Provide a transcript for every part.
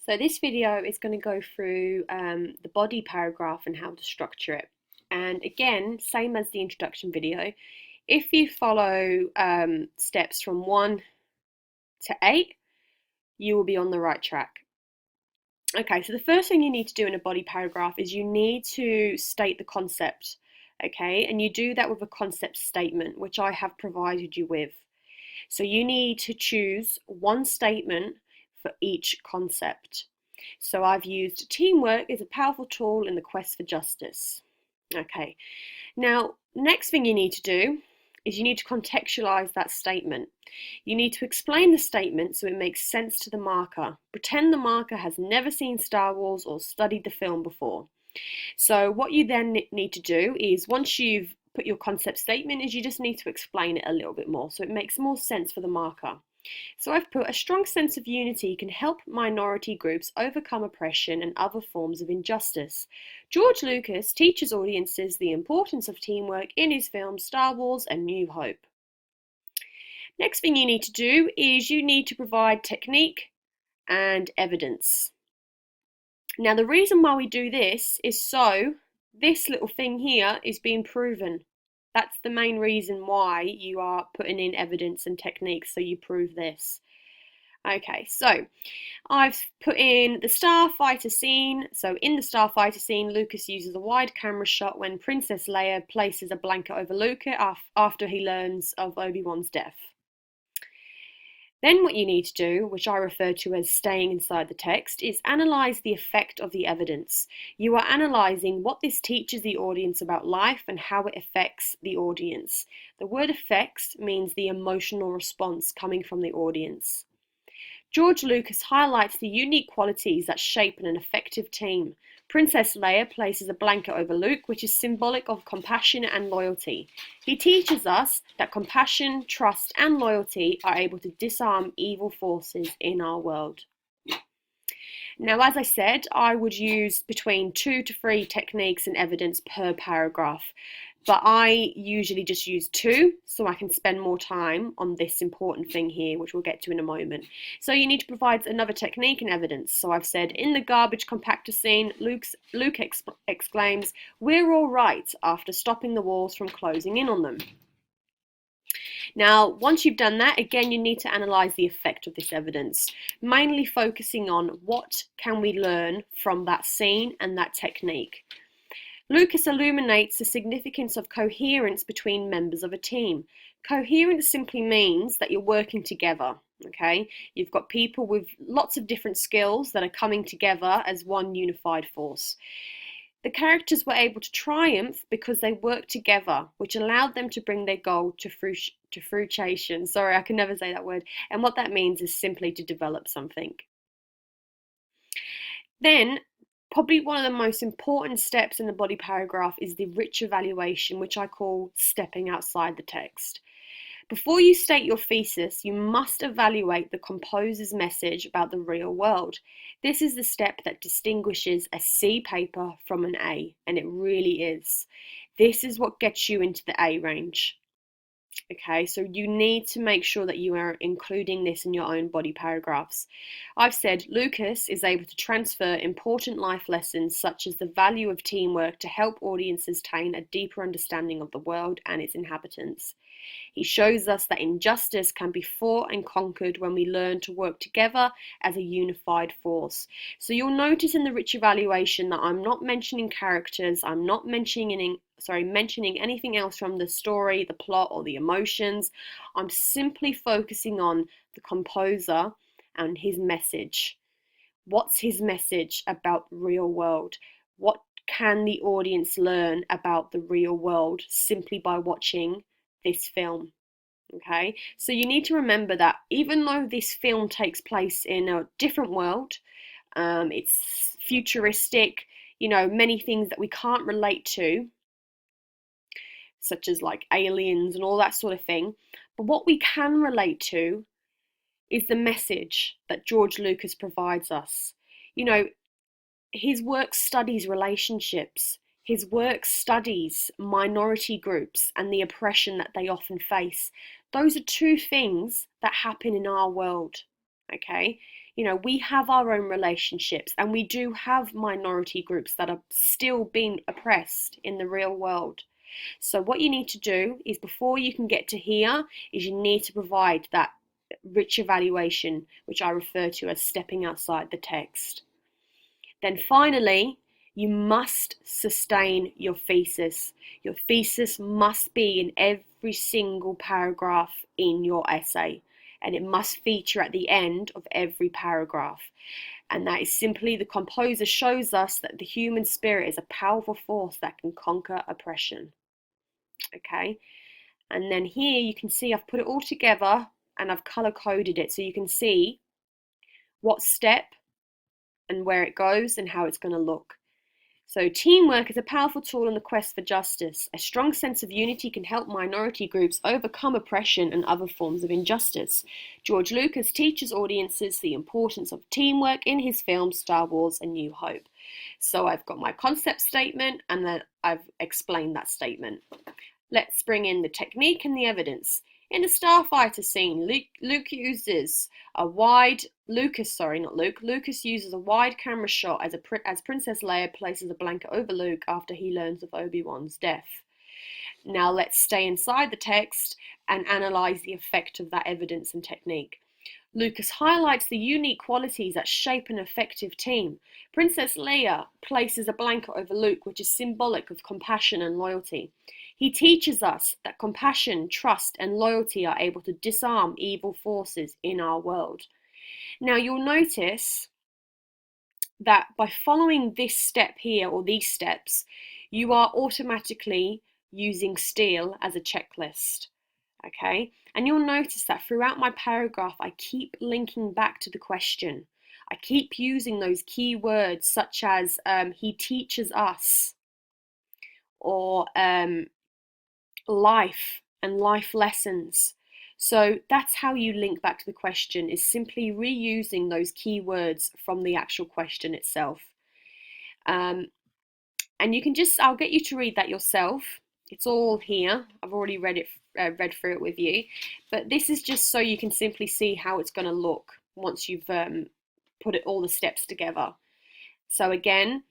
So this video is going to go through the body paragraph and how to structure it. And again, same as the introduction video, if you follow steps from 1 to 8, you will be on the right track. Okay, so the first thing you need to do in a body paragraph is you need to state the concept, okay? And you do that with a concept statement, which I have provided you with. So you need to choose one statement for each concept. So I've used teamwork is a powerful tool in the quest for justice. Okay, now next thing you need to do is you need to contextualize that statement. You need to explain the statement so it makes sense to the marker. Pretend the marker has never seen Star Wars or studied the film before. So what you then need to do is, once you've put your concept statement, is you just need to explain it a little bit more so it makes more sense for the marker. So I've put a strong sense of unity can help minority groups overcome oppression and other forms of injustice. George Lucas teaches audiences the importance of teamwork in his films Star Wars and New Hope. Next thing you need to do is you need to provide technique and evidence. Now the reason why we do this is so this little thing here is being proven. That's the main reason why you are putting in evidence and techniques, so you prove this. Okay, so I've put in the starfighter scene. So in the starfighter scene, Lucas uses a wide camera shot when Princess Leia places a blanket over Luke after he learns of Obi-Wan's death. Then what you need to do, which I refer to as staying inside the text, is analyse the effect of the evidence. You are analysing what this teaches the audience about life and how it affects the audience. The word affects means the emotional response coming from the audience. George Lucas highlights the unique qualities that shape an effective team. Princess Leia places a blanket over Luke, which is symbolic of compassion and loyalty. He teaches us that compassion, trust, and loyalty are able to disarm evil forces in our world. Now, as I said, I would use between 2 to 3 techniques and evidence per paragraph, but I usually just use 2 so I can spend more time on this important thing here, which we'll get to in a moment. So you need to provide another technique and evidence. So I've said, in the garbage compactor scene, Luke exclaims, "We're all right," after stopping the walls from closing in on them. Now, once you've done that, again, you need to analyse the effect of this evidence, mainly focusing on what can we learn from that scene and that technique. Lucas illuminates the significance of coherence between members of a team. Coherence simply means that you're working together, okay? You've got people with lots of different skills that are coming together as one unified force. The characters were able to triumph because they worked together, which allowed them to bring their goal to fruition. Sorry, I can never say that word. And what that means is simply to develop something. Then, probably one of the most important steps in the body paragraph is the rich evaluation, which I call stepping outside the text. Before you state your thesis, you must evaluate the composer's message about the real world. This is the step that distinguishes a C paper from an A, and it really is. This is what gets you into the A range. Okay, so you need to make sure that you are including this in your own body paragraphs. I've said Lucas is able to transfer important life lessons such as the value of teamwork to help audiences attain a deeper understanding of the world and its inhabitants. He shows us that injustice can be fought and conquered when we learn to work together as a unified force. So you'll notice in the rich evaluation that I'm not mentioning characters, I'm not mentioning anything else from the story, the plot, or the emotions. I'm simply focusing on the composer and his message. What's his message about the real world? What can the audience learn about the real world simply by watching this film? Okay, so you need to remember that even though this film takes place in a different world, it's futuristic, many things that we can't relate to, such as like aliens and all that sort of thing. But what we can relate to is the message that George Lucas provides us. His work studies relationships. His work studies minority groups and the oppression that they often face. Those are 2 things that happen in our world, okay? You know, we have our own relationships, and we do have minority groups that are still being oppressed in the real world. So what you need to do is, before you can get to here, is you need to provide that rich evaluation, which I refer to as stepping outside the text. Then finally, you must sustain your thesis. Your thesis must be in every single paragraph in your essay, and it must feature at the end of every paragraph. And that is simply, the composer shows us that the human spirit is a powerful force that can conquer oppression. Okay, and then here you can see I've put it all together and I've color coded it so you can see what step and where it goes and how it's going to look. So teamwork is a powerful tool in the quest for justice. A strong sense of unity can help minority groups overcome oppression and other forms of injustice. George Lucas teaches audiences the importance of teamwork in his film Star Wars: A New Hope. So I've got my concept statement and then I've explained that statement. Let's bring in the technique and the evidence. In the starfighter scene, Lucas uses a wide camera shot as Princess Leia places a blanket over Luke after he learns of Obi-Wan's death. Now let's stay inside the text and analyze the effect of that evidence and technique. Lucas highlights the unique qualities that shape an effective team. Princess Leia places a blanket over Luke, which is symbolic of compassion and loyalty. He teaches us that compassion, trust, and loyalty are able to disarm evil forces in our world. Now you'll notice that by following this step here, or these steps, you are automatically using STEEL as a checklist. Okay, and you'll notice that throughout my paragraph I keep linking back to the question. I keep using those key words such as he teaches us, or life and life lessons. So that's how you link back to the question, is simply reusing those key words from the actual question itself. And you can I'll get you to read that yourself. It's all here. I've already read through it with you, but this is just so you can simply see how it's going to look once you've put all the steps together. So again,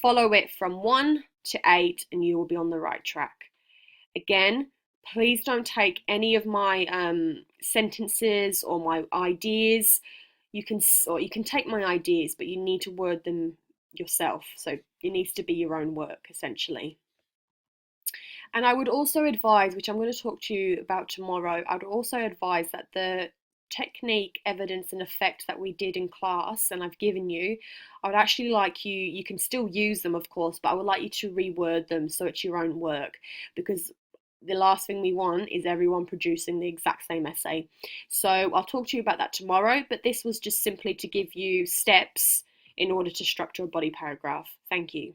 follow it from 1 to 8 and you will be on the right track. Again, please don't take any of my sentences or my ideas. You can take my ideas, but you need to word them yourself. So it needs to be your own work, essentially. And I would also advise, which I'm going to talk to you about tomorrow, I would also advise that the technique, evidence, and effect that we did in class and I've given you, I would actually like you can still use them, of course, but I would like you to reword them so it's your own work, because the last thing we want is everyone producing the exact same essay. So I'll talk to you about that tomorrow, but this was just simply to give you steps in order to structure a body paragraph. Thank you.